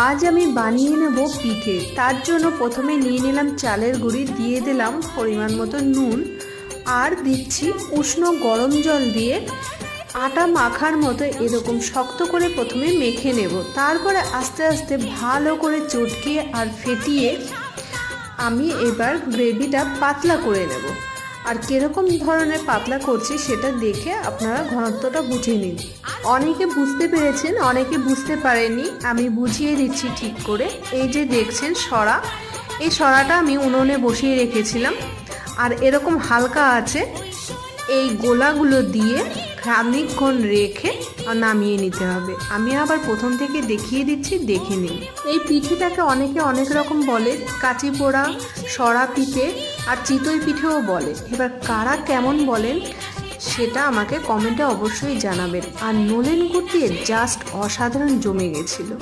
আজ আমি বানিয়ে নেব পিঠে। তার জন্য প্রথমে নিয়ে নিলাম চালের গুঁড়ি, দিয়ে দিলাম পরিমাণ মতো নুন, আর দিচ্ছি উষ্ণ গরম জল দিয়ে আটা মাখার মতো এরকম শক্ত করে প্রথমে মেখে নেব। তারপরে আস্তে আস্তে ভালো করে চটকিয়ে আর ফেটিয়ে আমি এবার গ্রেভিটা পাতলা করে নেব। আর কীরকম ধরনের পাতলা করছি সেটা দেখে আপনারা ঘনত্বটা বুঝে নিন। অনেকে বুঝতে পেরেছেন, অনেকে বুঝতে পারেননি, আমি বুঝিয়ে দিচ্ছি ঠিক করে। এই যে দেখছেন সরা, এই সরাটা আমি উনুনে বসিয়ে রেখেছিলাম, আর এরকম হালকা আছে। এই গোলাগুলো দিয়ে খানিকক্ষণ রেখে নামিয়ে নিতে হবে। আমি আবার প্রথম থেকে দেখিয়ে দিচ্ছি, দেখে নিন। এই পিঠেটাকে অনেকে অনেক রকম বলে, কাঁচি পোড়া, সরা পিঠে আর চিতই পিঠেও বলে। এবার কারা কেমন বলেন সেটা আমাকে কমেন্টে অবশ্যই জানাবেন। আর নলেন গুড় দিয়ে জাস্ট অসাধারণ জমে গেছিলো।